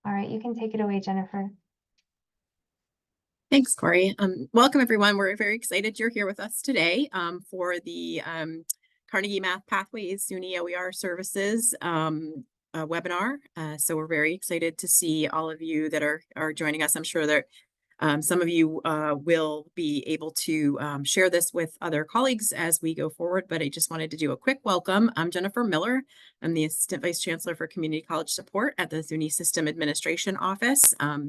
All right, you can take it away, Jennifer. Thanks, Corey. Welcome, everyone. We're very excited you're here with us today for the Carnegie Math Pathways SUNY OER Services webinar. So we're very excited to see all of you that are joining us. I'm sure that some of you will be able to share this with other colleagues as we go forward, but I just wanted to do a quick welcome. I'm Jennifer Miller. I'm the Assistant Vice Chancellor for Community College Support at the SUNY System Administration Office. I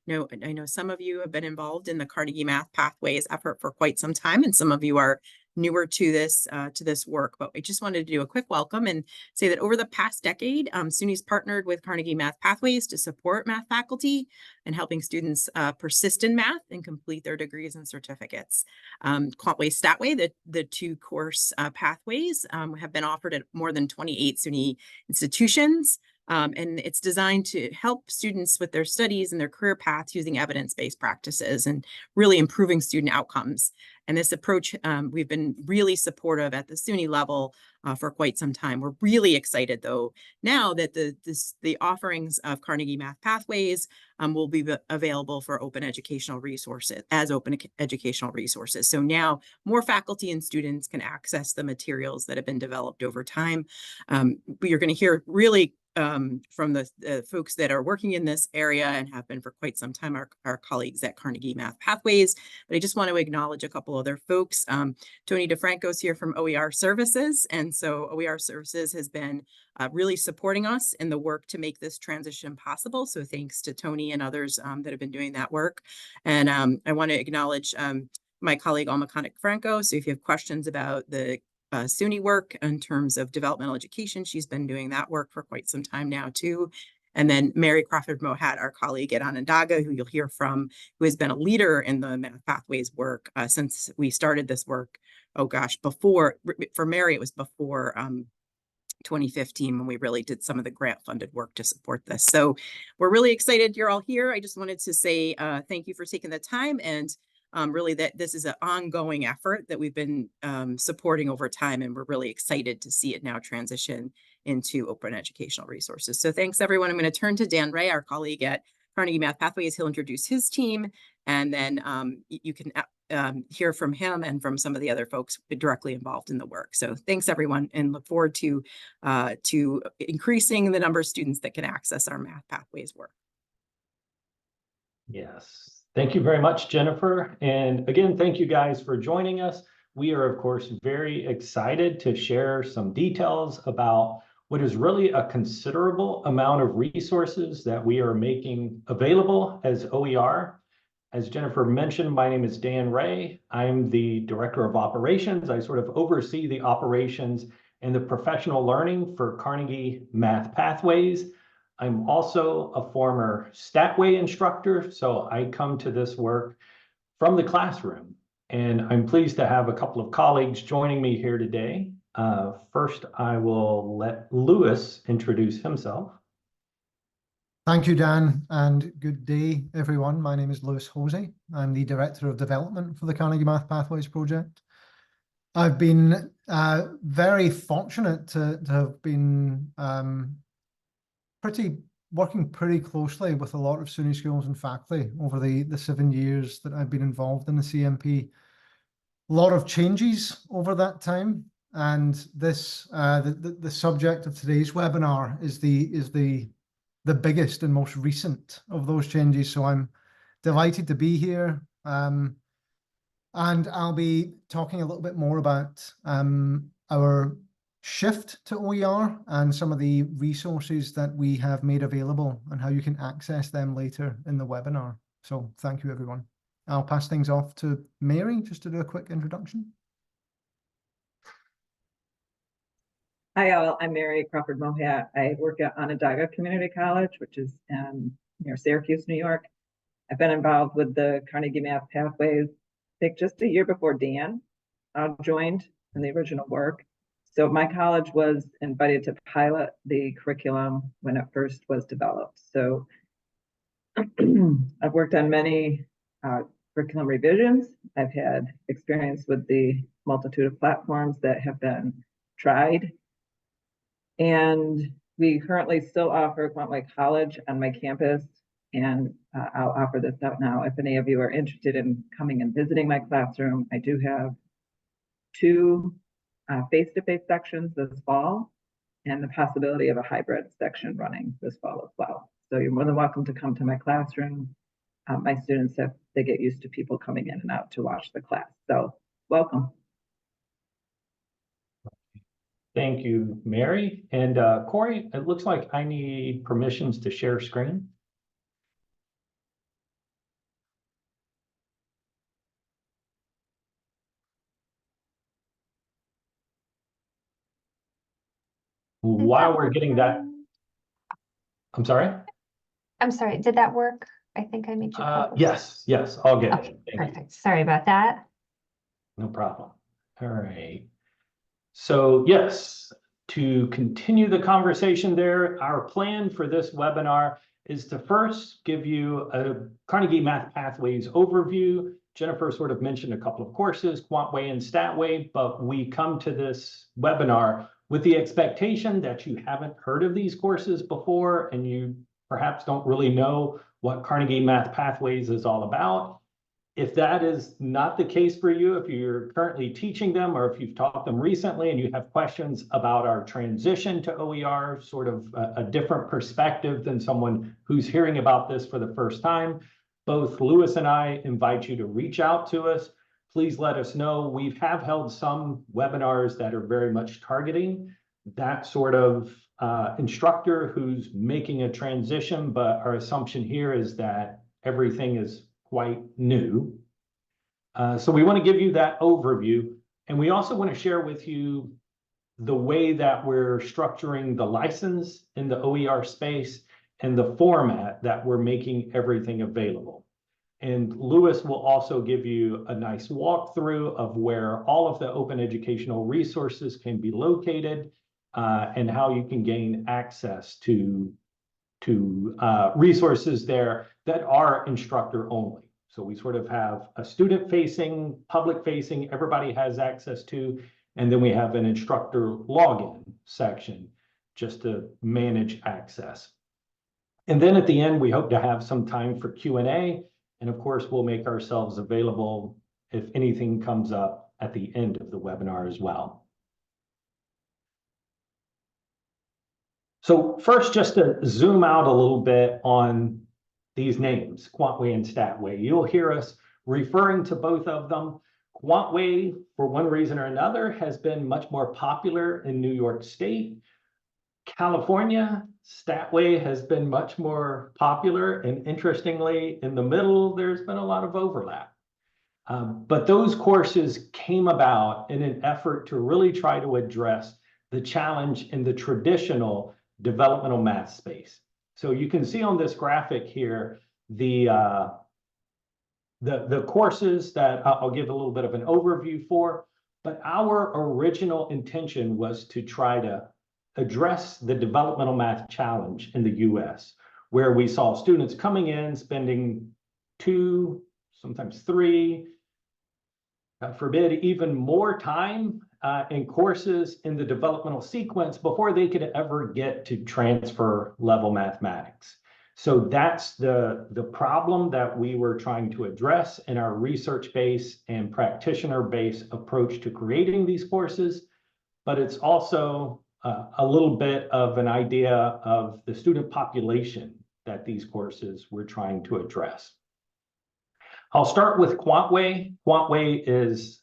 know some of you have been involved in the Carnegie Math Pathways effort for quite some time, and some of you are newer to this work, but I just wanted to do a quick welcome and say that over the past decade, SUNY's partnered with Carnegie Math Pathways to support math faculty and helping students persist in math and complete their degrees and certificates. Quantway, Statway, the two course pathways have been offered at more than 28 SUNY institutions. And it's designed to help students with their studies and their career paths using evidence-based practices and really improving student outcomes. And this approach, we've been really supportive at the SUNY level for quite some time. We're really excited, though, now that the offerings of Carnegie Math Pathways will be available for open educational resources as open educational resources. So now more faculty and students can access the materials that have been developed over time. You're going to hear really from the folks that are working in this area and have been for quite some time, our colleagues at Carnegie Math Pathways. But I just want to acknowledge a couple other folks. Tony DeFranco's here from OER Services. And so OER Services has been really supporting us in the work to make this transition possible. So thanks to Tony and others that have been doing that work. And I want to acknowledge my colleague, Alma Connick-Franco. So if you have questions about the SUNY work in terms of developmental education, she's been doing that work for quite some time now too. And then Mary Crawford Mohat, our colleague at Onondaga, who you'll hear from, who has been a leader in the Math Pathways work since we started this work. Oh gosh, for Mary, it was before 2015 when we really did some of the grant funded work to support this. So we're really excited you're all here. I just wanted to say thank you for taking the time, and really that this is an ongoing effort that we've been supporting over time, and we're really excited to see it now transition into open educational resources. So thanks, everyone. I'm going to turn to Dan Ray, our colleague at Carnegie Math Pathways. He'll introduce his team, and then you can hear from him and from some of the other folks directly involved in the work. So thanks, everyone, and look forward to increasing the number of students that can access our Math Pathways work. Yes. Thank you very much, Jennifer. And again, thank you guys for joining us. We are, of course, very excited to share some details about what is really a considerable amount of resources that we are making available as OER. As Jennifer mentioned, my name is Dan Ray. I'm the Director of Operations. I sort of oversee the operations and the professional learning for Carnegie Math Pathways. I'm also a former Statway instructor, so I come to this work from the classroom. And I'm pleased to have a couple of colleagues joining me here today. First, I will let Lewis introduce himself. Thank you, Dan, and good day, everyone. My name is Lewis Hosey. I'm the Director of Development for the Carnegie Math Pathways project. I've been very fortunate to have been working pretty closely with a lot of SUNY schools and faculty over the 7 years that I've been involved in the CMP. A lot of changes over that time, and this the subject of today's webinar is the biggest and most recent of those changes. So I'm delighted to be here, and I'll be talking a little bit more about our shift to OER and some of the resources that we have made available and how you can access them later in the webinar. So thank you, everyone. I'll pass things off to Mary just to do a quick introduction. Hi, all. I'm Mary Crawford Mohat. I work at Onondaga Community College, which is near Syracuse, New York. I've been involved with the Carnegie Math Pathways, I think just a year before Dan joined in the original work. So my college was invited to pilot the curriculum when it first was developed. So I've worked on many curriculum revisions. I've had experience with the multitude of platforms that have been tried. And We currently still offer Quantway College on my campus, and I'll offer this out now. If any of you are interested in coming and visiting my classroom, I do have 2 face-to-face sections this fall, and the possibility of a hybrid section running this fall as well. So you're more than welcome to come to my classroom. My students they get used to people coming in and out to watch the class. So welcome. Thank you, Mary. And Corey, it looks like I need permissions to share screen. While we're getting that, I'm sorry? I'm sorry, did that work? I think I made you. Yes, I'll get Okay, it. Thank you. perfect. Sorry about that. No problem. All right. So yes, to continue the conversation there, our plan for this webinar is to first give you a Carnegie Math Pathways overview. Jennifer sort of mentioned a couple of courses, Quantway and Statway, but we come to this webinar with the expectation that you haven't heard of these courses before and you perhaps don't really know what Carnegie Math Pathways is all about. If that is not the case for you, if you're currently teaching them or if you've taught them recently and you have questions about our transition to OER, sort of a different perspective than someone who's hearing about this for the first time, both Lewis and I invite you to reach out to us. Please let us know. We have held some webinars that are very much targeting that sort of instructor who's making a transition, but our assumption here is that everything is quite new. So we want to give you that overview. And we also want to share with you the way that we're structuring the license in the OER space and the format that we're making everything available. And Lewis will also give you a nice walkthrough of where all of the open educational resources can be located and how you can gain access to resources there that are instructor only. So we sort of have a student facing, public facing, everybody has access to, and then we have an instructor login section just to manage access. And then at the end, we hope to have some time for Q&A. And of course, we'll make ourselves available if anything comes up at the end of the webinar as well. So first, just to zoom out a little bit on these names, Quantway and Statway. You'll hear us referring to both of them. Quantway, for one reason or another, has been much more popular in New York State. California, Statway has been much more popular, and interestingly, in the middle, there's been a lot of overlap. But those courses came about in an effort to really try to address the challenge in the traditional developmental math space. So you can see on this graphic here, the courses that I'll give a little bit of an overview for, but our original intention was to try to address the developmental math challenge in the US, where we saw students coming in, spending 2, sometimes 3, God forbid, even more time in courses in the developmental sequence before they could ever get to transfer level mathematics. So that's the problem that we were trying to address in our research-based and practitioner-based approach to creating these courses. But it's also a little bit of an idea of the student population that these courses were trying to address. I'll start with Quantway. Quantway is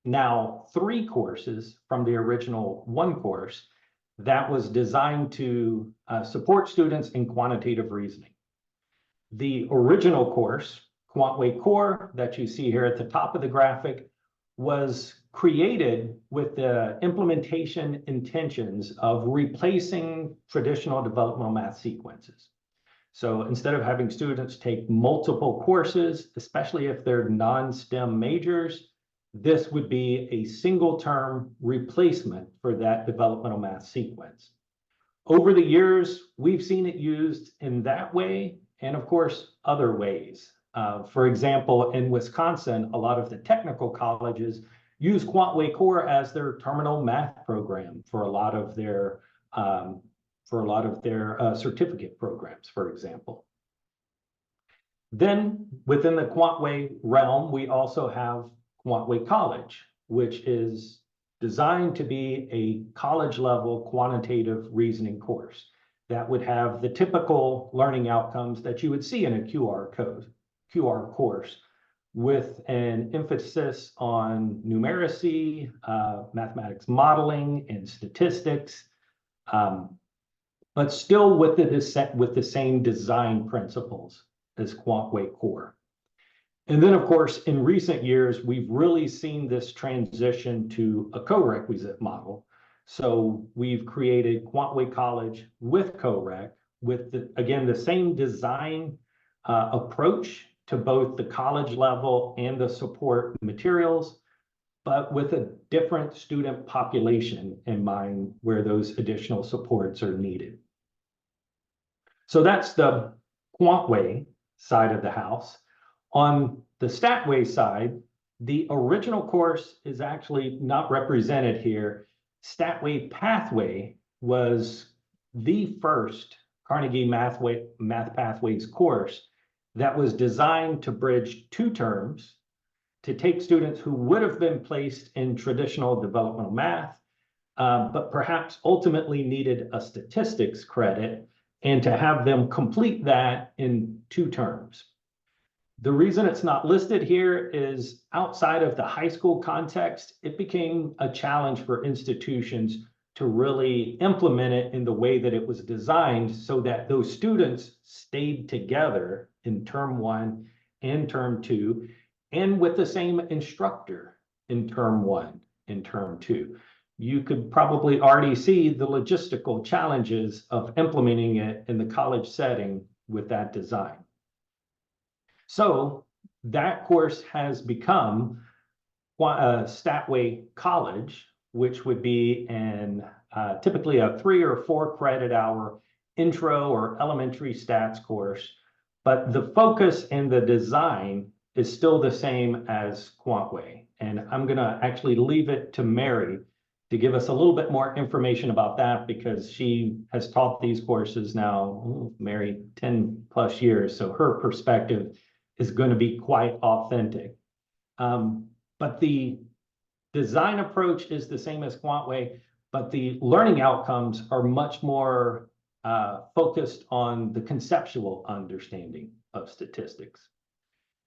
now 3 courses from the original 1 course that was designed to support students in quantitative reasoning. The original course, Quantway Core, that you see here at the top of the graphic, was created with the implementation intentions of replacing traditional developmental math sequences. So instead of having students take multiple courses, especially if they're non-STEM majors, this would be a single term replacement for that developmental math sequence. Over the years, we've seen it used in that way and of course, other ways. For example, in Wisconsin, a lot of the technical colleges use Quantway Core as their terminal math program for a lot of their for a lot of their certificate programs, for example. Then within the Quantway realm, we also have Quantway College, which is designed to be a college level quantitative reasoning course that would have the typical learning outcomes that you would see in a QR course, with an emphasis on numeracy, mathematics modeling, and statistics, but still with the same design principles as Quantway Core. And then, of course, in recent years, we've really seen this transition to a co-requisite model. So we've created Quantway College with co-req, with, again, the same design approach to both the college level and the support materials, but with a different student population in mind where those additional supports are needed. So that's the Quantway side of the house. On the Statway side, the original course is actually not represented here. Statway Pathway was the first Carnegie Math Pathways course that was designed to bridge 2 terms to take students who would have been placed in traditional developmental math, but perhaps ultimately needed a statistics credit, and to have them complete that in 2 terms. The reason it's not listed here is outside of the high school context, it became a challenge for institutions to really implement it in the way that it was designed so that those students stayed together in term 1 and term 2, and with the same instructor in term 1 and term 2. You could probably already see the logistical challenges of implementing it in the college setting with that design. So that course has become Statway College, which would be typically a 3 or 4 credit hour intro or elementary stats course, but the focus and the design is still the same as Quantway. And I'm gonna actually leave it to Mary to give us a little bit more information about that, because she has taught these courses now, Mary, 10+ years. So her perspective is going to be quite authentic. But the design approach is the same as Quantway, but the learning outcomes are much more focused on the conceptual understanding of statistics.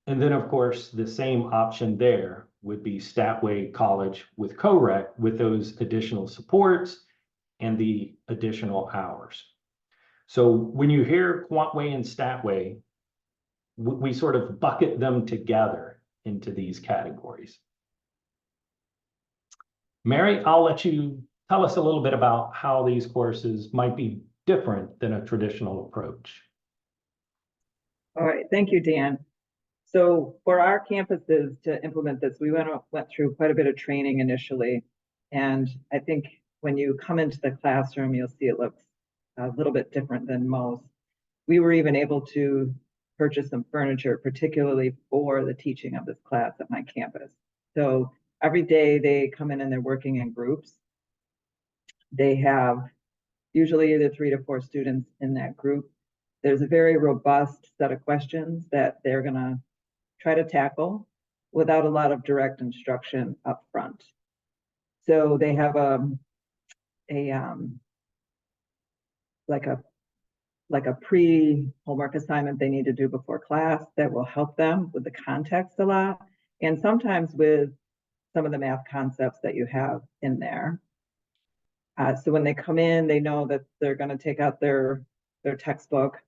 And then, of course, the same option there would be Statway College with co-req, with those additional supports and the additional hours. So when you hear Quantway and Statway, we sort of bucket them together into these categories. Mary, I'll let you tell us a little bit about how these courses might be different than a traditional approach. All right, thank you, Dan. So for our campuses to implement this, we went through quite a bit of training initially. And I think when you come into the classroom, you'll see it looks a little bit different than most. We were even able to purchase some furniture, particularly for the teaching of this class at my campus. So every day they come in and they're working in groups. They have usually either 3 to 4 students in that group. There's a very robust set of questions that they're gonna try to tackle without a lot of direct instruction up front. So they have like a pre-homework assignment they need to do before class that will help them with the context a lot, and sometimes with some of the math concepts that you have in there. So when they come in, they know that they're going to take out their textbook,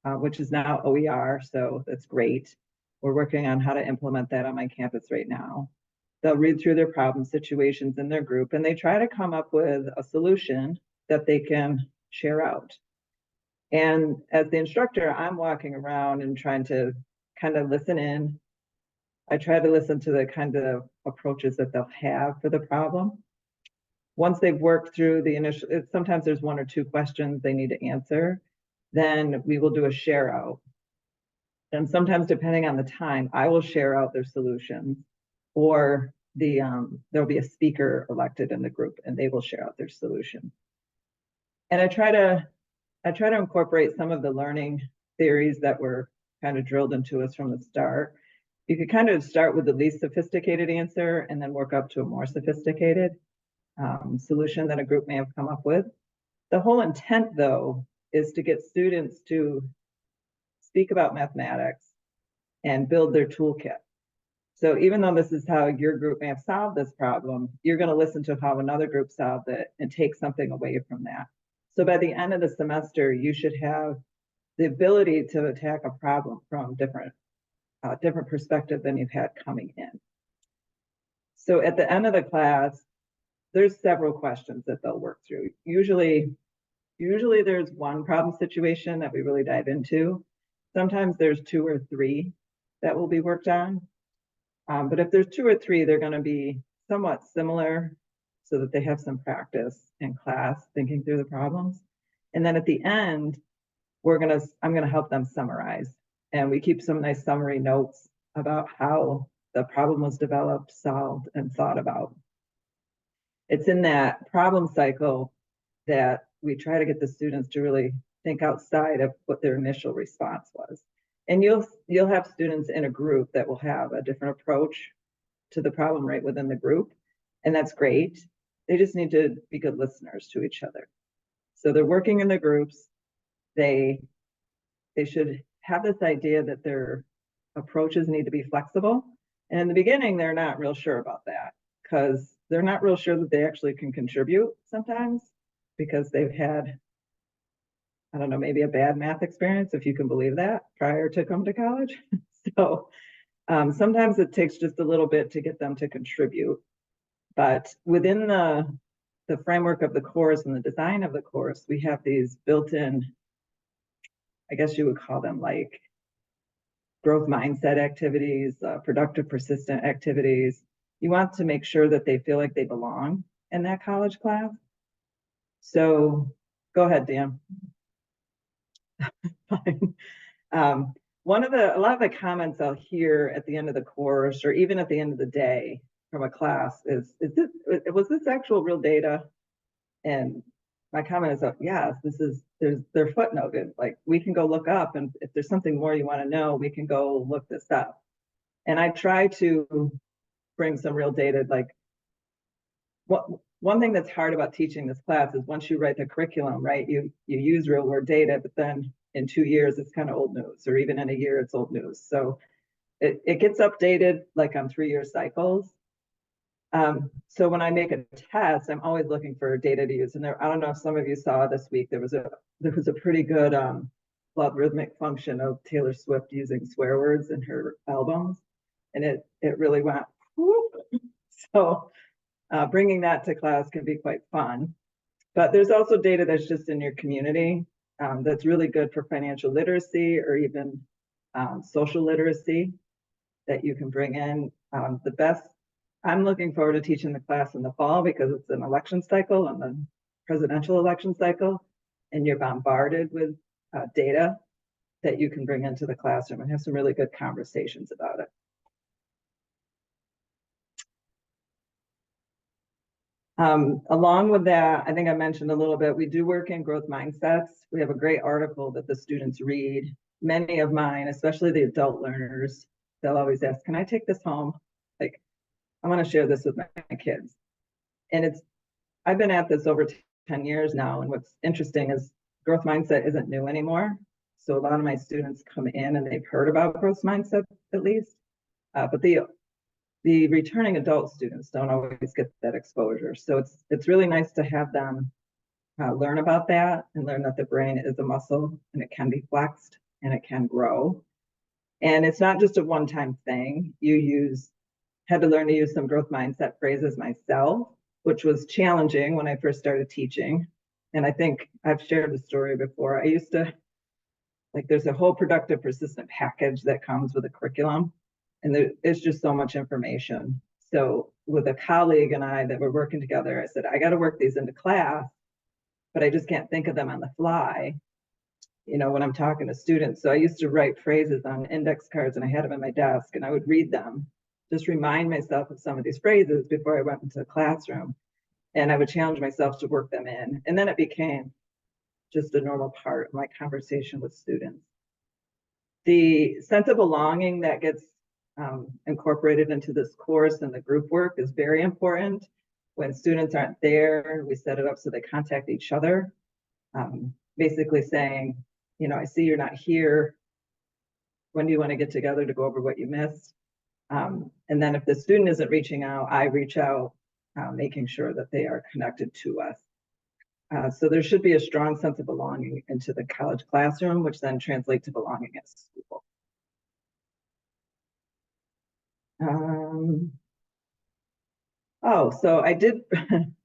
which is now OER, so that's great. We're working on how to implement that on my campus right now. They'll read through their problem situations in their group, and they try to come up with a solution that they can share out. And as the instructor, I'm walking around and trying to kind of listen in. I try to listen to the kind of approaches that they'll have for the problem. Once they've worked through the initial, sometimes there's 1 or 2 questions they need to answer, then we will do a share out. And sometimes, depending on the time, I will share out their solutions, or there'll be a speaker elected in the group and they will share out their solution. And I try to I try to incorporate some of the learning theories that were kind of drilled into us from the start. You could kind of start with the least sophisticated answer and then work up to a more sophisticated solution that a group may have come up with. The whole intent, though, is to get students to speak about mathematics and build their toolkit. So even though this is how your group may have solved this problem, you're going to listen to how another group solved it and take something away from that. So by the end of the semester, you should have the ability to attack a problem from different perspective than you've had coming in. So at the end of the class, there's several questions that they'll work through. Usually there's one problem situation that we really dive into. Sometimes there's 2 or 3 that will be worked on. But if there's 2 or 3, they're going to be somewhat similar so that they have some practice in class thinking through the problems. And then at the end, I'm going to help them summarize. And we keep some nice summary notes about how the problem was developed, solved, and thought about. It's in that problem cycle that we try to get the students to really think outside of what their initial response was. And you'll have students in a group that will have a different approach to the problem right within the group. And that's great. They just need to be good listeners to each other. So they're working in the groups. They should have this idea that their approaches need to be flexible. And in the beginning, they're not real sure about that because they're not real sure that they actually can contribute sometimes because they've had, I don't know, maybe a bad math experience, if you can believe that, prior to come to college. So sometimes it takes just a little bit to get them to contribute. But within the framework of the course and the design of the course, we have these built-in, I guess you would call them like growth mindset activities, productive persistent activities. You want to make sure that they feel like they belong in that college class. So go ahead, Dan. Fine. A lot of the comments I'll hear at the end of the course or even at the end of the day from a class was this actual real data? And my comment is, yes, they're footnoted. Like we can go look up, and if there's something more you want to know, we can go look this up. And I try to bring some real data. Like one thing that's hard about teaching this class is once you write the curriculum, right, you use real world data, but then in 2 years, it's kind of old news, or even in a year, it's old news. So it gets updated like on 3-year cycles. So when I make a test, I'm always looking for data to use. And I don't know if some of you saw this week, there was a pretty good logarithmic function of Taylor Swift using swear words in her albums. And it really went whoop. So bringing that to class can be quite fun. But there's also data that's just in your community that's really good for financial literacy or even social literacy that you can bring in. I'm looking forward to teaching the class in the fall because it's an election cycle and the presidential election cycle, and you're bombarded with data that you can bring into the classroom and have some really good conversations about it. Along with that, I think I mentioned a little bit, we do work in growth mindsets. We have a great article that the students read. Many of mine, especially the adult learners, they'll always ask, can I take this home? Like, I want to share this with my kids. And I've been at this over 10 years now. And what's interesting is growth mindset isn't new anymore. So a lot of my students come in and they've heard about growth mindset at least, but the returning adult students don't always get that exposure. So it's really nice to have them learn about that and learn that the brain is a muscle and it can be flexed and it can grow. And it's not just a one-time thing. Had to learn to use some growth mindset phrases myself, which was challenging when I first started teaching. And I think I've shared the story before. I used to, there's a whole productive persistent package that comes with a curriculum. And it's just so much information. So with a colleague and I that were working together, I said, I got to work these into class, but I just can't think of them on the fly, when I'm talking to students. So I used to write phrases on index cards and I had them in my desk and I would read them, just remind myself of some of these phrases before I went into the classroom. And I would challenge myself to work them in. And then it became, just a normal part of my conversation with students. The sense of belonging that gets incorporated into this course and the group work is very important. When students aren't there, we set it up so they contact each other, basically saying, I see you're not here. When do you want to get together to go over what you missed? And then if the student isn't reaching out, I reach out, making sure that they are connected to us. So there should be a strong sense of belonging into the college classroom, which then translates to belonging at school. So I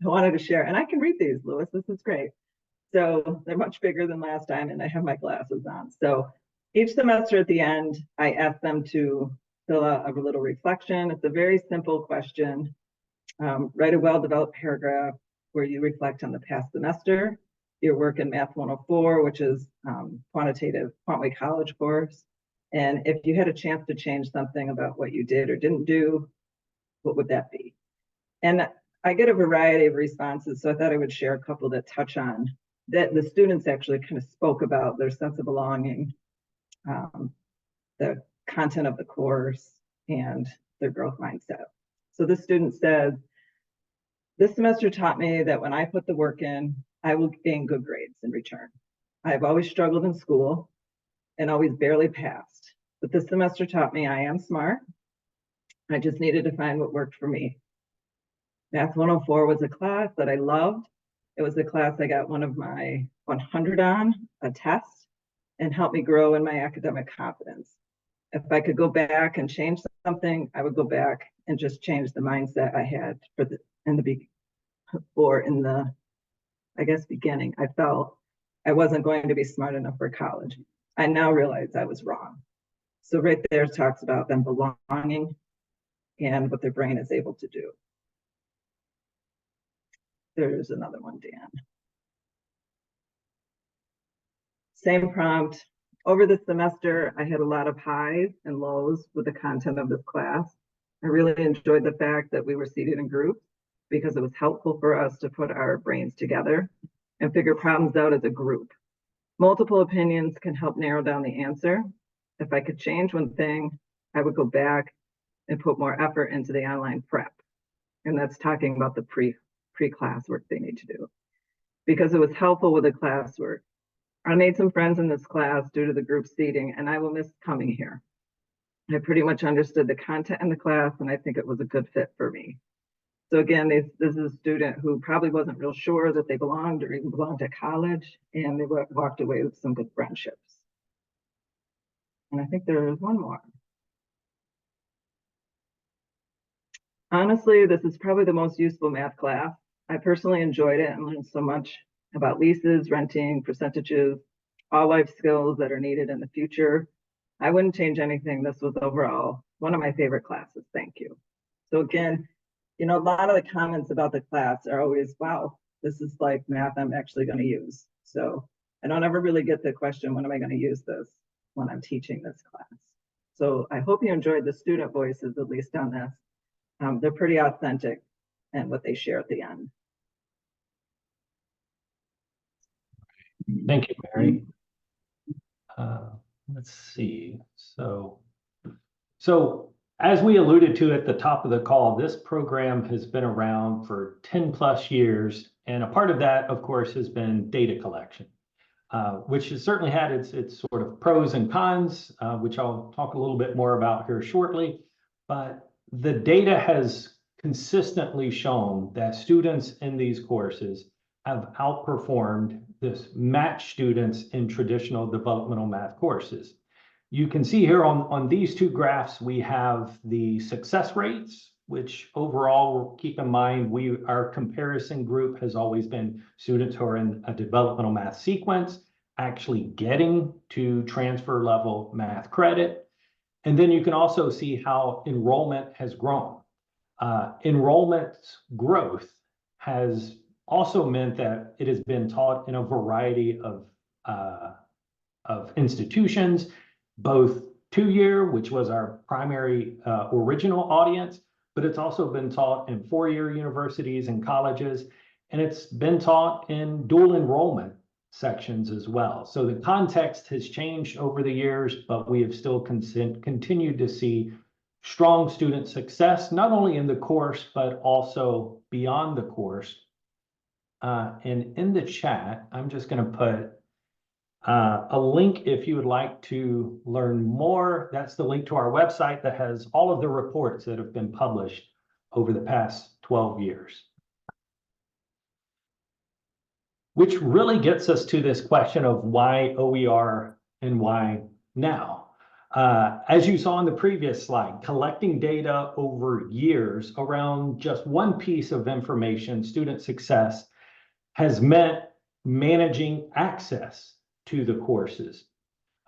wanted to share, and I can read these, Louis, this is great. So they're much bigger than last time, and I have my glasses on. So each semester at the end, I ask them to fill out a little reflection. It's a very simple question. Write a well-developed paragraph where you reflect on the past semester, your work in Math 104, which is quantitative Quant-Way College course. And if you had a chance to change something about what you did or didn't do, what would that be? And I get a variety of responses, so I thought I would share a couple that touch on that the students actually kind of spoke about their sense of belonging, the content of the course, and their growth mindset. So this student says, this semester taught me that when I put the work in, I will gain good grades in return. I've always struggled in school and always barely passed, but this semester taught me I am smart. I just needed to find what worked for me. Math 104 was a class that I loved. It was a class I got one of my 100 on, a test, and helped me grow in my academic confidence. If I could go back and change something, I would go back and just change the mindset I had beginning. I felt I wasn't going to be smart enough for college. I now realize I was wrong. So right there talks about them belonging and what their brain is able to do. There's another one, Dan. Same prompt. Over the semester, I had a lot of highs and lows with the content of this class. I really enjoyed the fact that we were seated in groups because it was helpful for us to put our brains together and figure problems out as a group. Multiple opinions can help narrow down the answer. If I could change one thing, I would go back and put more effort into the online prep. And that's talking about the pre-class work they need to do, because it was helpful with the classwork. I made some friends in this class due to the group seating, and I will miss coming here. I pretty much understood the content in the class, and I think it was a good fit for me. So again, this is a student who probably wasn't real sure that they belonged or even belonged to college, and they walked away with some good friendships. And I think there is one more. Honestly, this is probably the most useful math class. I personally enjoyed it and learned so much about leases, renting, percentages, all life skills that are needed in the future. I wouldn't change anything. This was overall one of my favorite classes. Thank you. So again, a lot of the comments about the class are always, wow, this is like math I'm actually going to use. So I don't ever really get the question, when am I going to use this when I'm teaching this class? So I hope you enjoyed the student voices, at least on this. They're pretty authentic and what they share at the end. Thank you, Mary. Let's see. So as we alluded to at the top of the call, this program has been around for 10 plus years. And a part of that, of course, has been data collection, which has certainly had its sort of pros and cons, which I'll talk a little bit more about here shortly. But the data has consistently shown that students in these courses have outperformed this match students in traditional developmental math courses. You can see here on these two graphs, we have the success rates, which overall, keep in mind, our comparison group has always been students who are in a developmental math sequence, actually getting to transfer level math credit. And then you can also see how enrollment has grown. Enrollment growth has also meant that it has been taught in a variety of institutions, both 2-year, which was our primary original audience, but it's also been taught in 4-year universities and colleges, and it's been taught in dual enrollment sections as well. So the context has changed over the years, but we have still continued to see strong student success, not only in the course, but also beyond the course. And in the chat, I'm just going to put a link if you would like to learn more. That's the link to our website that has all of the reports that have been published over the past 12 years. Which really gets us to this question of why OER and why now? As you saw in the previous slide, collecting data over years around just one piece of information, student success, has meant managing access to the courses.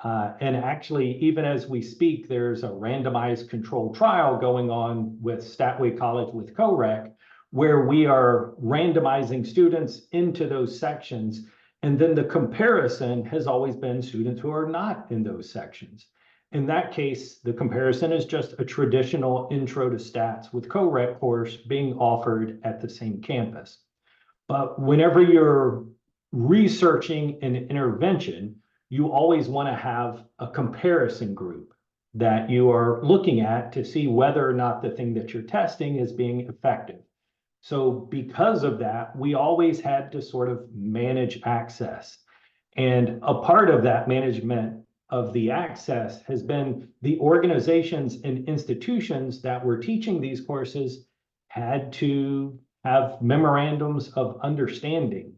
And actually, even as we speak, there's a randomized controlled trial going on with Statway College with CoRec, where we are randomizing students into those sections. And then the comparison has always been students who are not in those sections. In that case, the comparison is just a traditional intro to stats with CoRec course being offered at the same campus. But whenever you're researching an intervention, you always want to have a comparison group that you are looking at to see whether or not the thing that you're testing is being effective. So because of that, we always had to sort of manage access. And a part of that management of the access has been the organizations and institutions that were teaching these courses had to have memorandums of understanding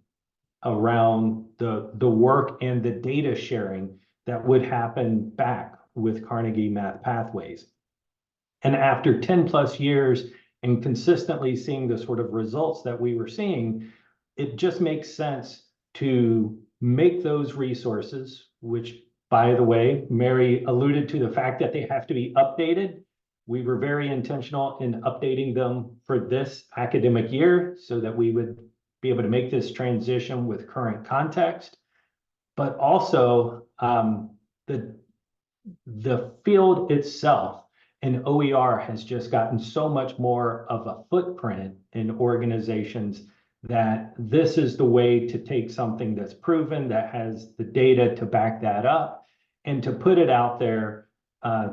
around the work and the data sharing that would happen back with Carnegie Math Pathways. And after 10 plus years and consistently seeing the sort of results that we were seeing, it just makes sense to make those resources, which, by the way, Mary alluded to the fact that they have to be updated. We were very intentional in updating them for this academic year so that we would be able to make this transition with current context. But also the field itself and OER has just gotten so much more of a footprint in organizations that this is the way to take something that's proven, that has the data to back that up, and to put it out there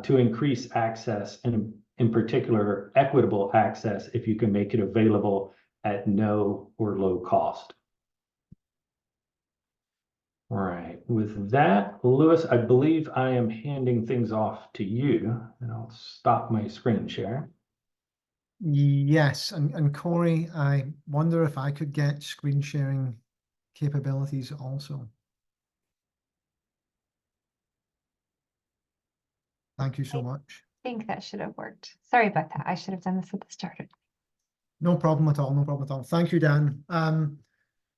to increase access, and in particular, equitable access, if you can make it available at no or low cost. All right, with that, Lewis, I believe I am handing things off to you, and I'll stop my screen share. Yes, and Corey, I wonder if I could get screen sharing capabilities also. Thank you so much. I think that should have worked. Sorry about that. I should have done this at the start. No problem at all, no problem at all. Thank you, Dan.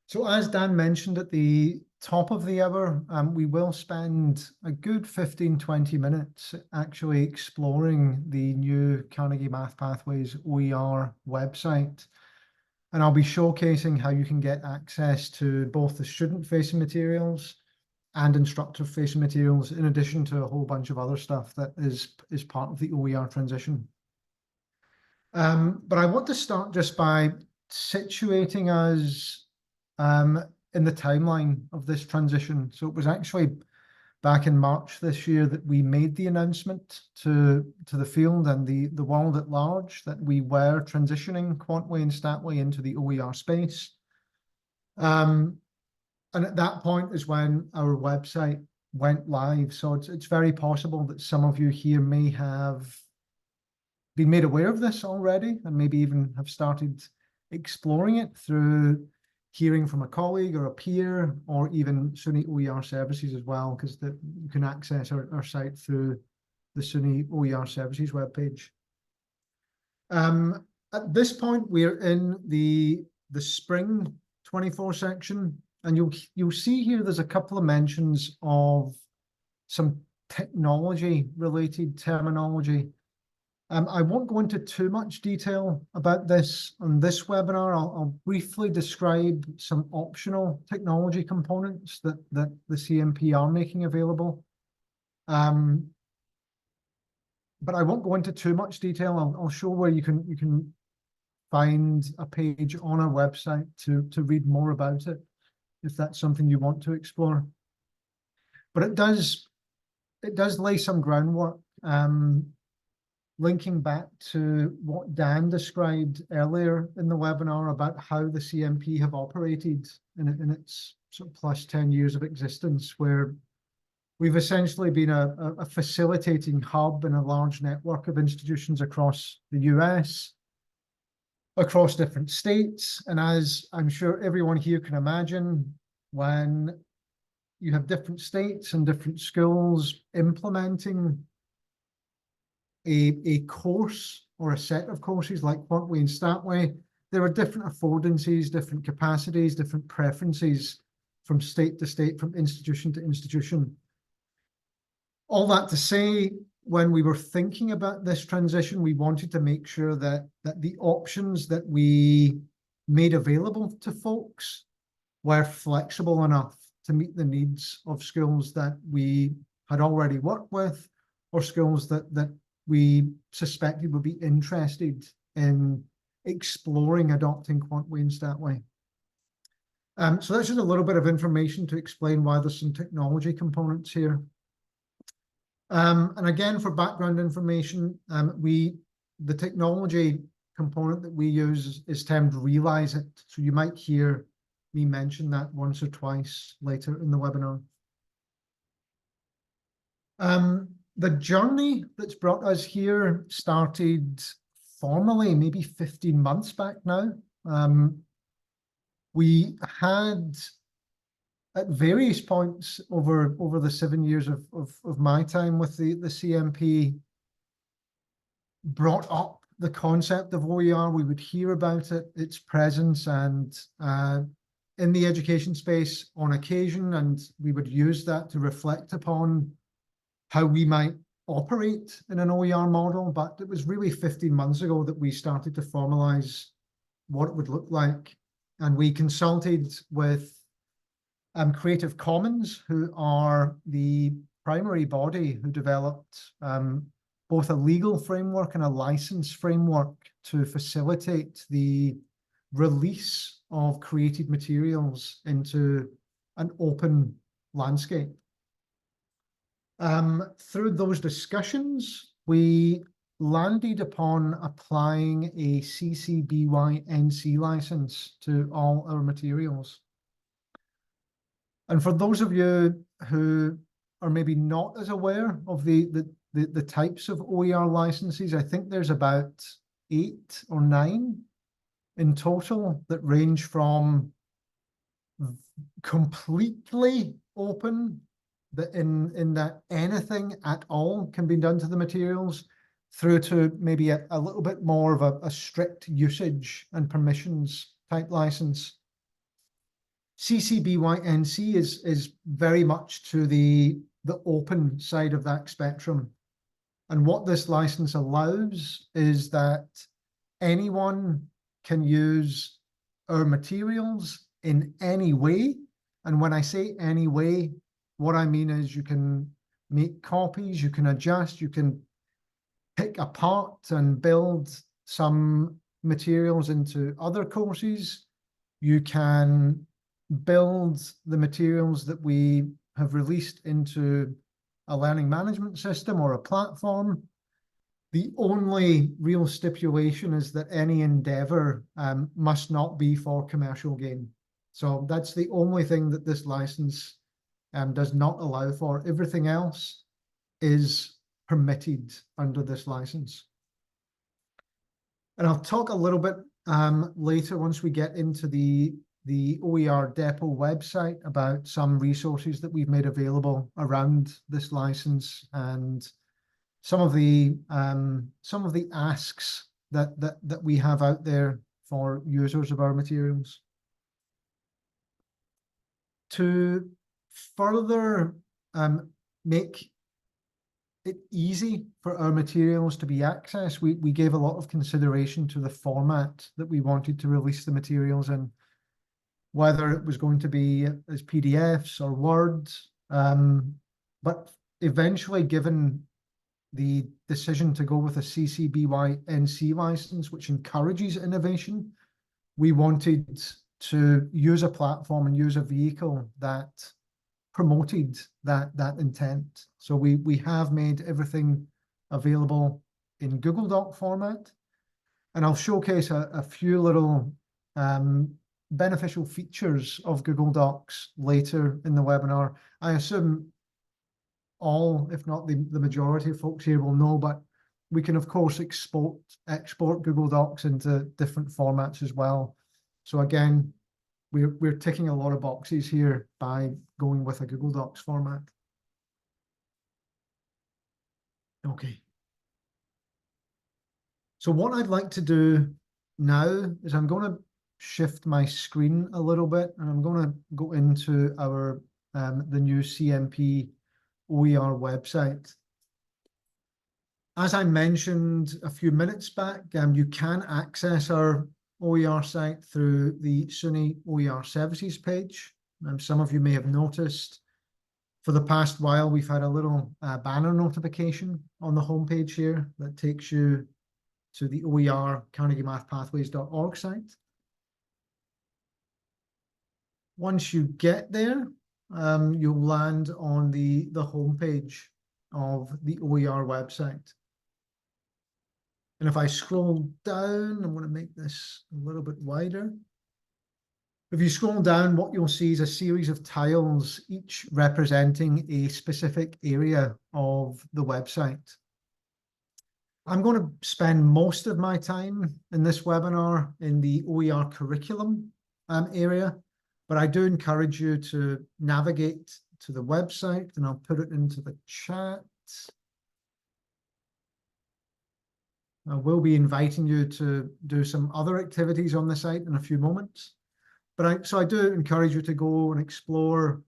So as Dan mentioned at the top of the hour, we will spend a good 15-20 minutes actually exploring the new Carnegie Math Pathways OER website. And I'll be showcasing how you can get access to both the student-facing materials and instructor-facing materials, in addition to a whole bunch of other stuff that is part of the OER transition. But I want to start just by situating us in the timeline of this transition. So it was actually back in March this year that we made the announcement to the field and the world at large that we were transitioning Quantway and Statway into the OER space. And at that point is when our website went live. So it's very possible that some of you here may have been made aware of this already and maybe even have started exploring it through hearing from a colleague or a peer, or even SUNY OER services as well, because you can access our site through the SUNY OER services webpage. At this point, we're in the spring 24 section, and you'll see here there's a couple of mentions of some technology related terminology. I won't go into too much detail about this on this webinar. I'll briefly describe some optional technology components that the CMP are making available. But I won't go into too much detail. I'll show where you can find a page on our website to read more about it if that's something you want to explore. But it does lay some groundwork, linking back to what Dan described earlier in the webinar about how the CMP have operated in its sort of plus 10 years of existence, where we've essentially been a facilitating hub in a large network of institutions across the US, across different states. And as I'm sure everyone here can imagine, when you have different states and different schools implementing a course or a set of courses like Quantway and Statway, there are different affordances, different capacities, different preferences from state to state, from institution to institution. All that to say, when we were thinking about this transition, we wanted to make sure that the options that we made available to folks were flexible enough to meet the needs of schools that we had already worked with, or schools that we suspected would be interested in exploring adopting Quantway and Statway. So that's just a little bit of information to explain why there's some technology components here. And again, for background information, the technology component that we use is termed Realize It. So you might hear me mention that once or twice later in the webinar. The journey that's brought us here started formally maybe 15 months back now. We had, at various points over the 7 years of my time with the CMP, brought up the concept of OER. We would hear about it, its presence, and in the education space on occasion, and we would use that to reflect upon how we might operate in an OER model. But it was really 15 months ago that we started to formalize what it would look like. And we consulted with Creative Commons, who are the primary body who developed both a legal framework and a license framework to facilitate the release of created materials into an open landscape. Through those discussions, we landed upon applying a CC BY NC license to all our materials. And for those of you who are maybe not as aware of the types of OER licenses, I think there's about 8 or 9 in total that range from completely open, in that anything at all can be done to the materials, through to maybe a little bit more of a strict usage and permissions type license. CC BY NC is very much to the open side of that spectrum. And what this license allows is that anyone can use our materials in any way. And when I say any way, what I mean is you can make copies, you can adjust, you can pick apart and build some materials into other courses. You can build the materials that we have released into a learning management system or a platform. The only real stipulation is that any endeavor must not be for commercial gain. So that's the only thing that this license does not allow for. Everything else is permitted under this license. And I'll talk a little bit later, once we get into the OER Depot website, about some resources that we've made available around this license and some of the asks that we have out there for users of our materials. To further make it easy for our materials to be accessed, we gave a lot of consideration to the format that we wanted to release the materials in, whether it was going to be as PDFs or Word. But eventually, given the decision to go with a CC BY NC license, which encourages innovation, we wanted to use a platform and use a vehicle that promoted that intent. So we have made everything available in Google Doc format, and I'll showcase a few little beneficial features of Google Docs later in the webinar. I assume all, if not the majority of folks here will know, but we can of course export Google Docs into different formats as well. So again, we're ticking a lot of boxes here by going with a Google Docs format. Okay. So what I'd like to do now is I'm going to shift my screen a little bit, and I'm going to go into our the new CMP OER website. As I mentioned a few minutes back, you can access our OER site through the SUNY OER services page. Some of you may have noticed for the past while we've had a little banner notification on the homepage here that takes you to the OER carnegiemathpathways.org site. Once you get there, you'll land on the homepage of the OER website. And if I scroll down, I'm going to make this a little bit wider. If you scroll down, what you'll see is a series of tiles, each representing a specific area of the website. I'm going to spend most of my time in this webinar in the OER curriculum area, but I do encourage you to navigate to the website, and I'll put it into the chat. I will be inviting you to do some other activities on the site in a few moments. But I do encourage you to go and explore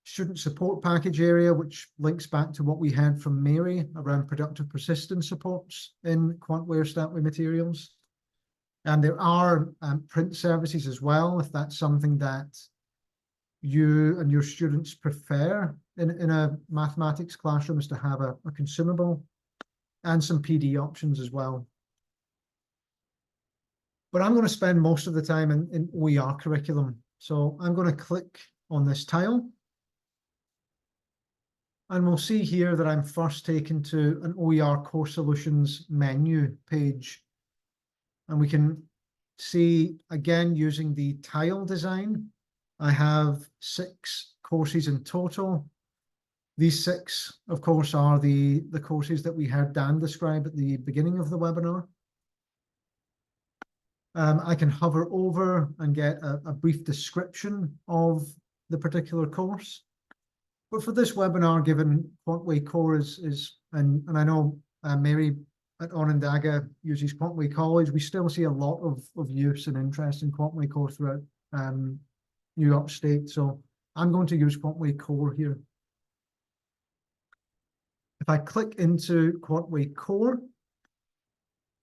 student support package area, which links back to what we had from Mary around productive persistence supports in Quantware Statway materials. And there are print services as well, if that's something that you and your students prefer in a mathematics classroom, is to have a consumable, and some PD options as well. But I'm going to spend most of the time in OER curriculum. So I'm going to click on this tile. And we'll see here that I'm first taken to an OER Core Solutions menu page. And we can see, again, using the tile design, I have 6 courses in total. These 6, of course, are the courses that we heard Dan describe at the beginning of the webinar. I can hover over and get a brief description of the particular course. But for this webinar, given Quantway Core and I know Mary at Onondaga uses Quantway College, we still see a lot of use and interest in Quantway Core throughout New York State. So I'm going to use Quantway Core here. If I click into Quantway Core,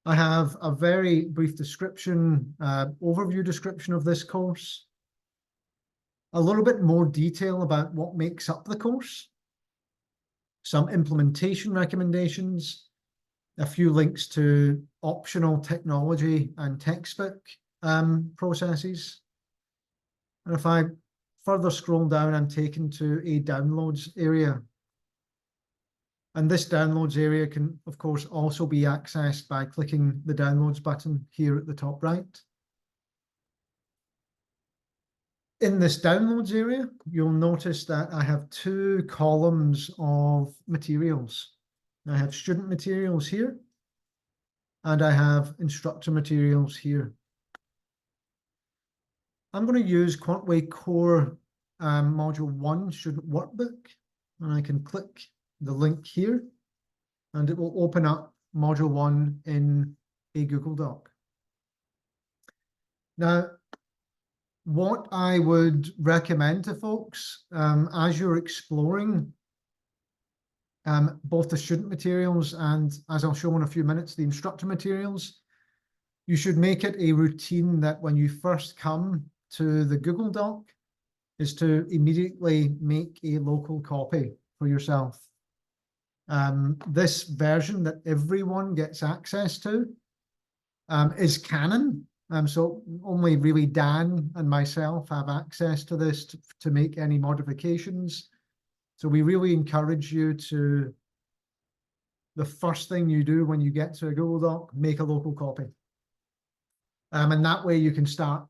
I have a very brief description, overview description of this course, a little bit more detail about what makes up the course, some implementation recommendations, a few links to optional technology and textbook processes. And if I further scroll down, I'm taken to a downloads area. And this downloads area can, of course, also be accessed by clicking the downloads button here at the top right. In this downloads area, you'll notice that I have 2 columns of materials. I have student materials here, and I have instructor materials here. I'm going to use Quantway Core Module 1 Student Workbook, and I can click the link here, and it will open up Module 1 in a Google Doc. Now, what I would recommend to folks as you're exploring both the student materials and, as I'll show in a few minutes, the instructor materials, you should make it a routine that when you first come to the Google Doc is to immediately make a local copy for yourself. This version that everyone gets access to is canon. So only really Dan and myself have access to this to make any modifications. So we really encourage you to, the first thing you do when you get to a Google Doc, make a local copy. And that way you can start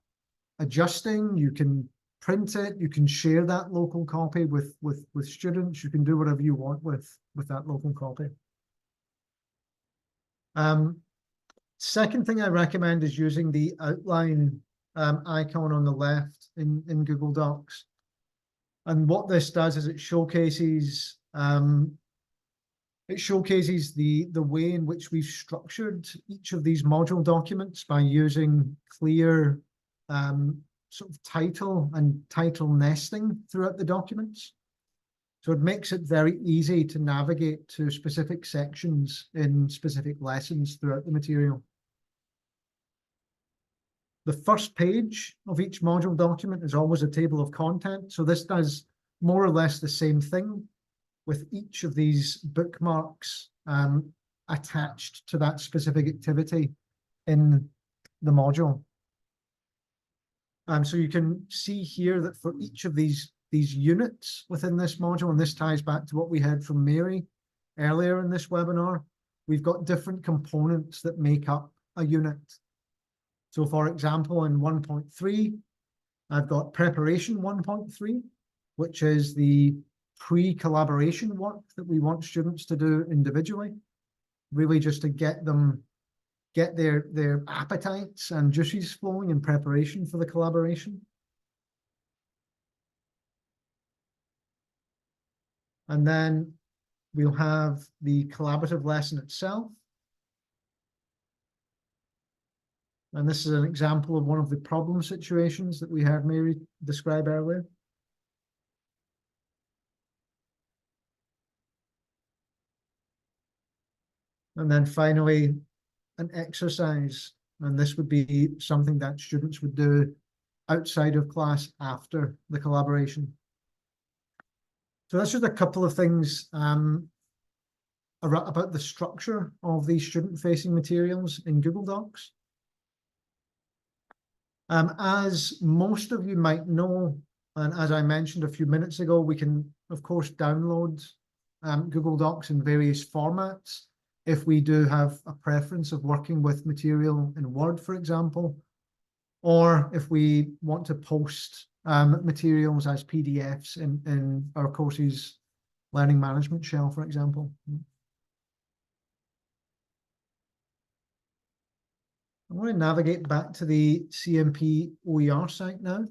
adjusting, you can print it, you can share that local copy with students, you can do whatever you want with that local copy. Second thing I recommend is using the outline icon on the left in Google Docs. And what this does is it showcases the way in which we've structured each of these module documents by using clear sort of title and title nesting throughout the documents. So it makes it very easy to navigate to specific sections in specific lessons throughout the material. The first page of each module document is always a table of content. So this does more or less the same thing with each of these bookmarks attached to that specific activity in the module. So you can see here that for each of these units within this module, and this ties back to what we heard from Mary earlier in this webinar, we've got different components that make up a unit. So for example, in 1.3, I've got preparation 1.3, which is the pre-collaboration work that we want students to do individually, really just to get their appetites and juices flowing in preparation for the collaboration. And then we'll have the collaborative lesson itself. And this is an example of one of the problem situations that we heard Mary describe earlier. And then finally, an exercise. And this would be something that students would do outside of class after the collaboration. So that's just a couple of things about the structure of these student-facing materials in Google Docs. As most of you might know, and as I mentioned a few minutes ago, we can, of course, download Google Docs in various formats if we do have a preference of working with material in Word, for example, or if we want to post materials as PDFs in our courses learning management shell, for example. I'm going to navigate back to the CMP OER site now.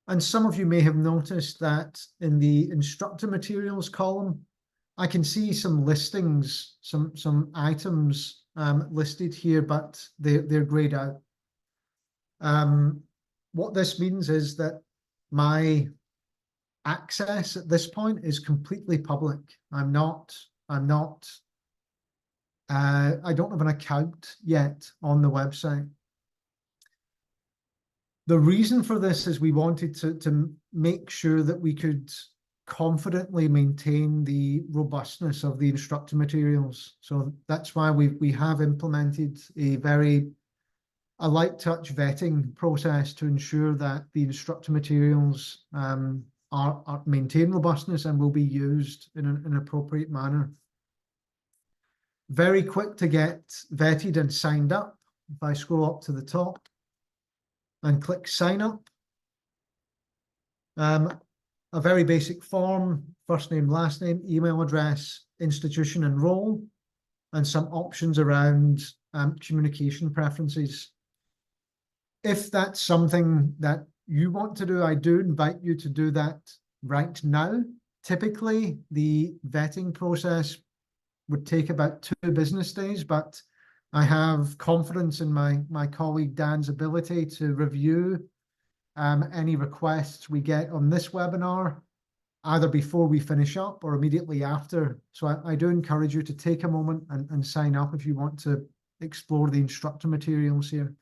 And some of you may have noticed that in the instructor materials column, I can see some listings, some items listed here, but they're grayed out. What this means is that my access at this point is completely public. I don't have an account yet on the website. The reason for this is we wanted to make sure that we could confidently maintain the robustness of the instructor materials. So that's why we have implemented a light touch vetting process to ensure that the instructor materials are maintain robustness and will be used in an appropriate manner. Very quick to get vetted and signed up. If I scroll up to the top and click sign up, a very basic form, first name, last name, email address, institution and role, and some options around communication preferences. If that's something that you want to do, I do invite you to do that right now. Typically, the vetting process would take about 2 business days, but I have confidence in my colleague Dan's ability to review any requests we get on this webinar, either before we finish up or immediately after. So I do encourage you to take a moment and sign up if you want to explore the instructor materials here.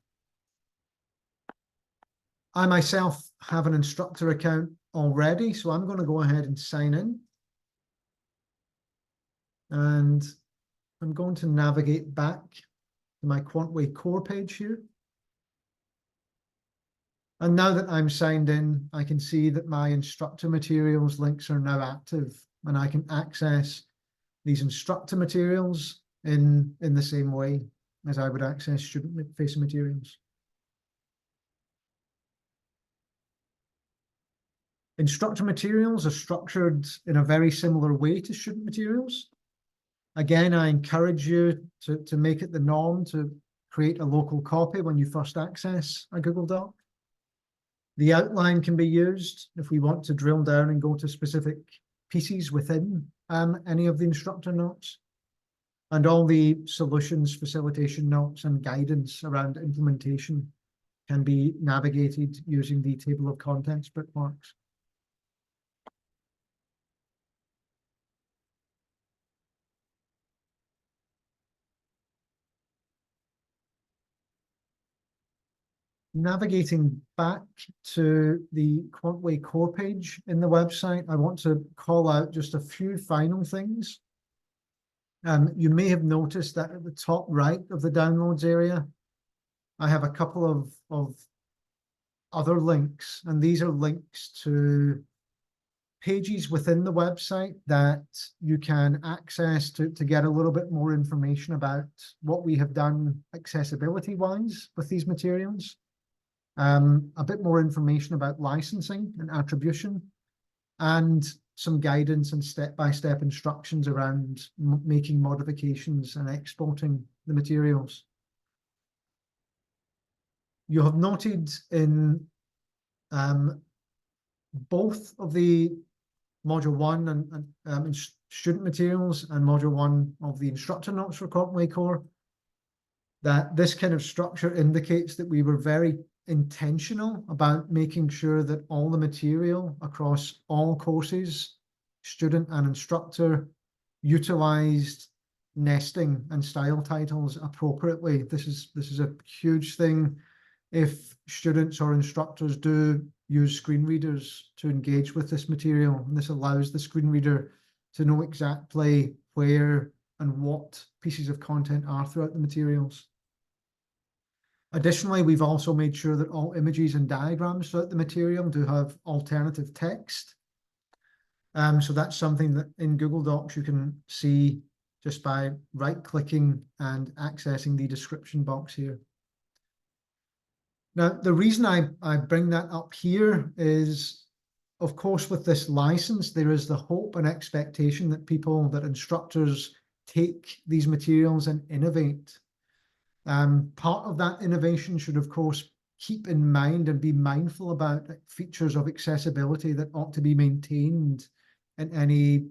I myself have an instructor account already, so I'm going to go ahead and sign in. And I'm going to navigate back to my Quantway core page here. And now that I'm signed in, I can see that my instructor materials links are now active, and I can access these instructor materials in the same way as I would access student-facing materials. Instructor materials are structured in a very similar way to student materials. Again, I encourage you to make it the norm to create a local copy when you first access a Google Doc. The outline can be used if we want to drill down and go to specific pieces within any of the instructor notes. And all the solutions, facilitation notes, and guidance around implementation can be navigated using the table of contents bookmarks. Navigating back to the Quantway core page in the website, I want to call out just a few final things. You may have noticed that at the top right of the downloads area, I have a couple of other links, and these are links to pages within the website that you can access to get a little bit more information about what we have done accessibility-wise with these materials. A bit more information about licensing and attribution, and some guidance and step-by-step instructions around making modifications and exporting the materials. You have noted in both of the Module 1 and student materials and Module 1 of the instructor notes for Quantway Core that this kind of structure indicates that we were very intentional about making sure that all the material across all courses, student and instructor, utilized nesting and style titles appropriately. This is a huge thing if students or instructors do use screen readers to engage with this material, and this allows the screen reader to know exactly where and what pieces of content are throughout the materials. Additionally, we've also made sure that all images and diagrams throughout the material do have alternative text. So that's something that in Google Docs you can see just by right-clicking and accessing the description box here. Now, the reason I bring that up here is, of course, with this license, there is the hope and expectation that instructors take these materials and innovate. Part of that innovation should, of course, keep in mind and be mindful about features of accessibility that ought to be maintained in any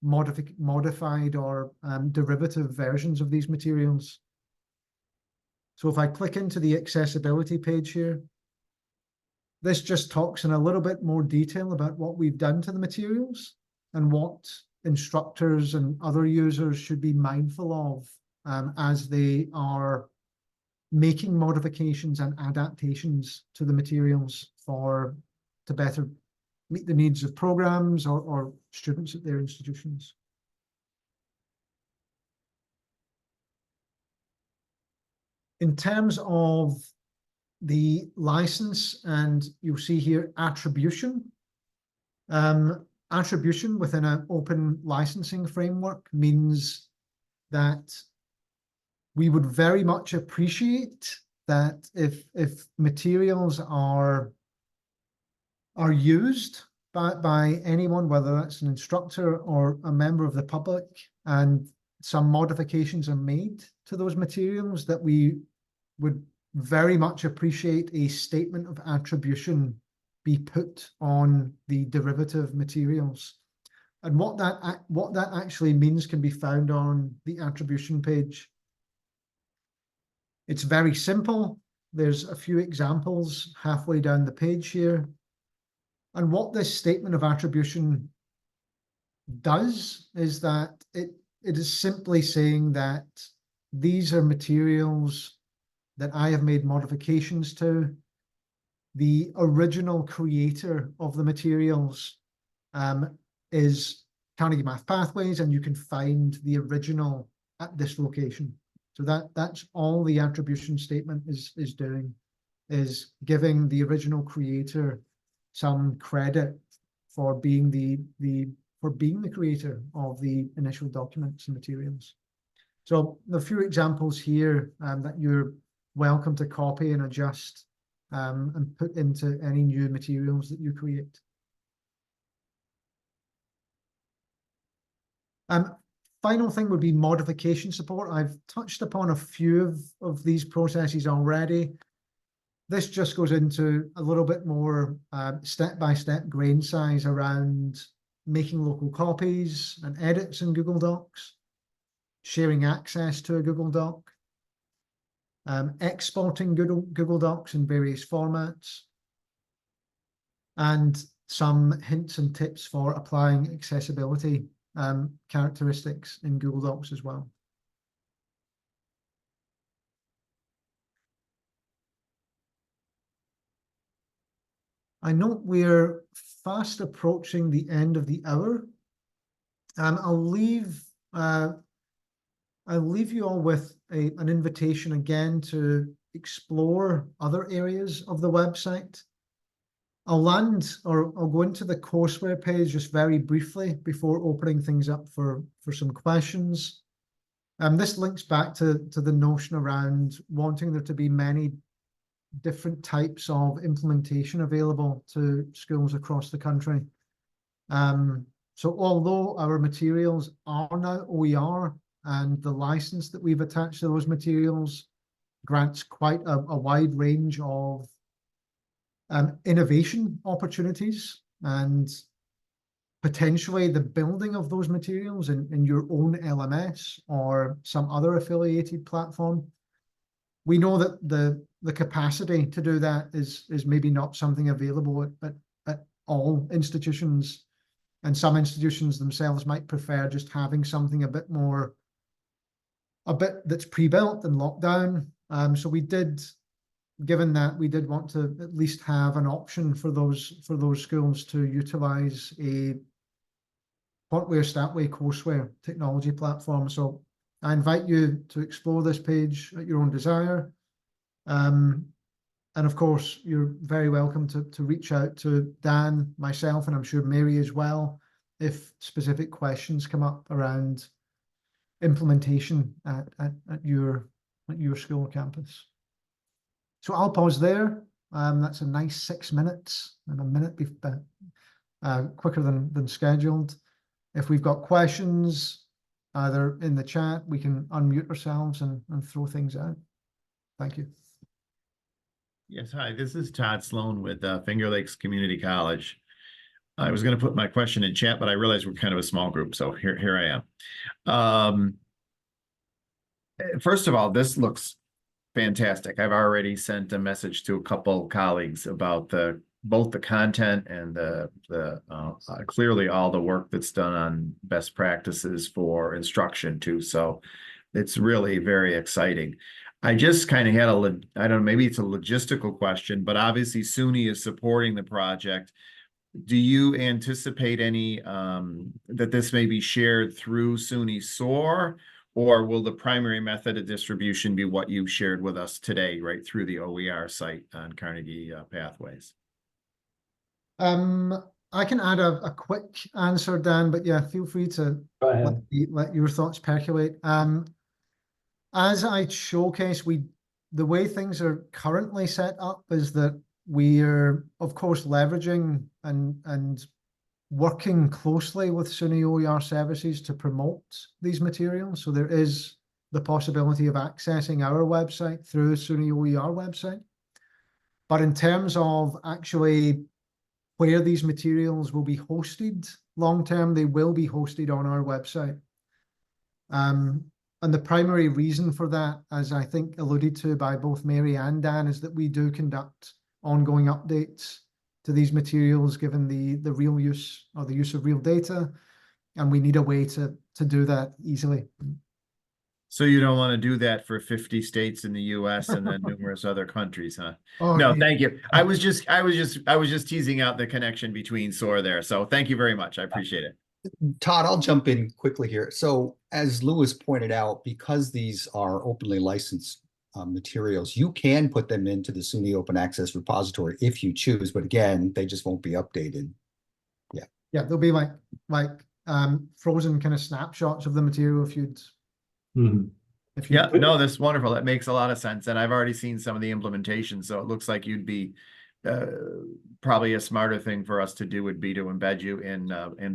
modified or derivative versions of these materials. So if I click into the accessibility page here, this just talks in a little bit more detail about what we've done to the materials and what instructors and other users should be mindful of as they are making modifications and adaptations to the materials to better meet the needs of programs or students at their institutions. In terms of the license, and you'll see here attribution. Attribution within an open licensing framework means that we would very much appreciate that if materials are used by anyone, whether that's an instructor or a member of the public, and some modifications are made to those materials, that we would very much appreciate a statement of attribution be put on the derivative materials. And what that actually means can be found on the attribution page. It's very simple. There's a few examples halfway down the page here. And what this statement of attribution does is that it is simply saying that these are materials that I have made modifications to. The original creator of the materials is Carnegie Math Pathways, and you can find the original at this location. So that's all the attribution statement is doing, is giving the original creator some credit for being the creator of the initial documents and materials. So a few examples here that you're welcome to copy and adjust and put into any new materials that you create. Final thing would be modification support. I've touched upon a few of these processes already. This just goes into a little bit more step-by-step grain size around making local copies and edits in Google Docs, sharing access to a Google Doc, exporting Google Docs in various formats, and some hints and tips for applying accessibility characteristics in Google Docs as well. I note we're fast approaching the end of the hour. I'll leave you all with an invitation again to explore other areas of the website. I'll go into the courseware page just very briefly before opening things up for some questions. This links back to the notion around wanting there to be many different types of implementation available to schools across the country. So although our materials are now OER and the license that we've attached to those materials grants quite a wide range of innovation opportunities and potentially the building of those materials in your own LMS or some other affiliated platform, we know that the capacity to do that is maybe not something available at all institutions, and some institutions themselves might prefer just having something a bit that's pre-built and locked down. So given that, we did want to at least have an option for those schools to utilize a Portware Statway courseware technology platform. So I invite you to explore this page at your own desire. And of course, you're very welcome to reach out to Dan, myself, and I'm sure Mary as well, if specific questions come up around implementation at your school campus. So I'll pause there. That's a nice 6 minutes and a minute quicker than scheduled. If we've got questions, either in the chat, we can unmute ourselves and throw things out. Thank you. Yes, hi, this is Todd Sloan with Finger Lakes Community College. I was going to put my question in chat, but I realized we're kind of a small group, so here I am. First of all, this looks fantastic. I've already sent a message to a couple colleagues about both the content and clearly all the work that's done on best practices for instruction too. So it's really very exciting. I just kind of had I don't know, maybe it's a logistical question, but obviously SUNY is supporting the project. Do you anticipate any, that this may be shared through SUNY SOAR, or will the primary method of distribution be what you shared with us today, right through the OER site on Carnegie Pathways? I can add a quick answer, Dan, but yeah, feel free to Go ahead. let your thoughts percolate. As I showcase, the way things are currently set up is that we are, of course, leveraging and working closely with SUNY OER services to promote these materials. So there is the possibility of accessing our website through SUNY OER website. But in terms of actually where these materials will be hosted long term, they will be hosted on our website. And the primary reason for that, as I think alluded to by both Mary and Dan, is that we do conduct ongoing updates to these materials given the real use or the use of real data, and we need a way to do that easily. So you don't want to do that for 50 states in the US and then numerous other countries, huh? Oh, No, yeah. thank you. I was just teasing out the connection between SOAR there. So thank you very much. I appreciate it. Todd, I'll jump in quickly here. So as Lewis pointed out, because these are openly licensed materials, you can put them into the SUNY Open Access Repository if you choose, but again, they just won't be updated. Yeah, there'll be like frozen kind of snapshots of the material if you'd Mhm. Yeah, no, that's wonderful. That makes a lot of sense. And I've already seen some of the implementation, so it looks like you'd be probably a smarter thing for us to do would be to embed you in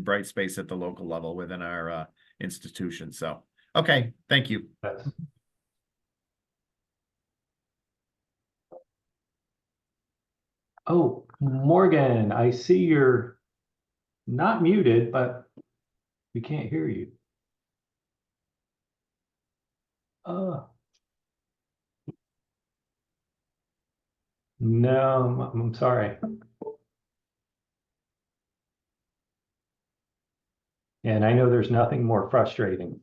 Brightspace at the local level within our institution. So, okay, thank you. Yes. Oh, Morgan, I see you're not muted, but we can't hear you. No, I'm sorry. And I know there's nothing more frustrating.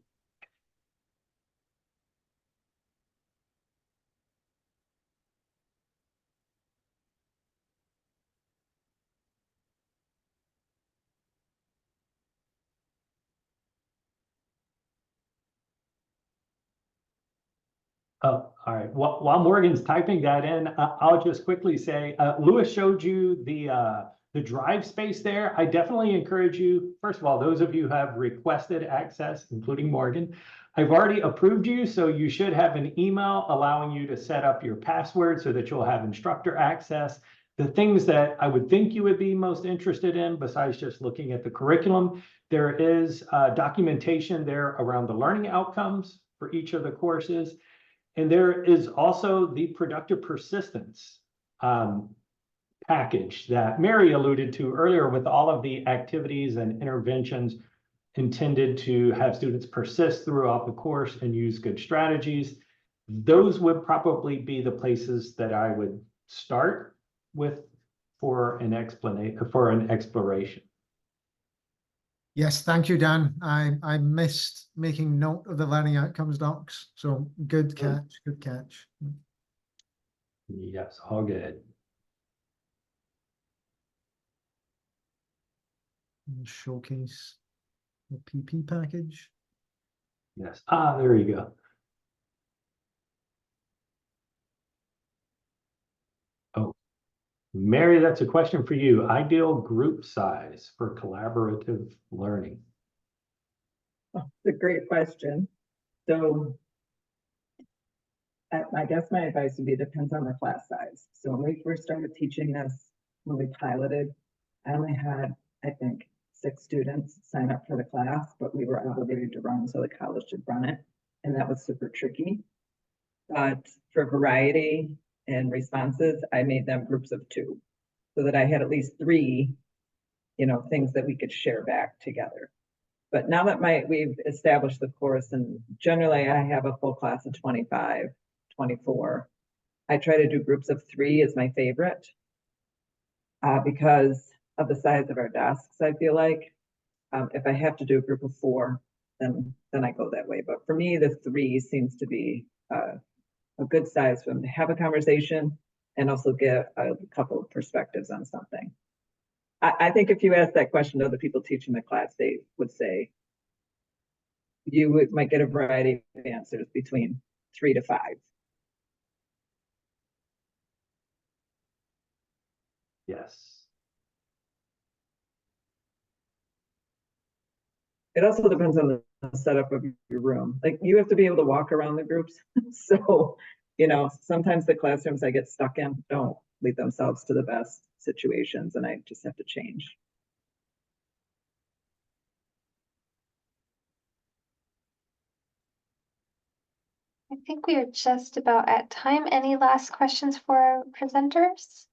Oh, all right. While Morgan's typing that in, I'll just quickly say, Lewis showed you the drive space there. I definitely encourage you, first of all, those of you who have requested access, including Morgan, I've already approved you, so you should have an email allowing you to set up your password so that you'll have instructor access. The things that I would think you would be most interested in, besides just looking at the curriculum, there is documentation there around the learning outcomes for each of the courses. And there is also the productive persistence package that Mary alluded to earlier with all of the activities and interventions intended to have students persist throughout the course and use good strategies. Those would probably be the places that I would start with for an exploration. Yes, thank you, Dan. I missed making note of the learning outcomes docs. So good catch, good catch. Yes, all good. And showcase the PP package. Yes. Ah, there you go. Oh, Mary, that's a question for you. Ideal group size for collaborative learning. Oh, it's a great question. So I guess my advice would be depends on the class size. So when we first started teaching this, when we piloted, I only had, I think, 6 students sign up for the class, but we were obligated to run, so the college should run it. And that was super tricky. But for variety and responses, I made them groups of 2 so that I had at least 3, things that we could share back together. But now that we've established the course, and generally I have a full class of 25, 24. I try to do groups of 3 as my favorite because of the size of our desks, I feel like. If I have to do a group of 4, then I go that way. But for me, the 3 seems to be a good size for them to have a conversation and also get a couple of perspectives on something. I think if you ask that question to other people teaching the class, they would say you might get a variety of answers between 3 to 5. Yes. It also depends on the setup of your room. Like you have to be able to walk around the groups. So, sometimes the classrooms I get stuck in don't lead themselves to the best situations and I just have to change. I think we are just about at time. Any last questions for our presenters?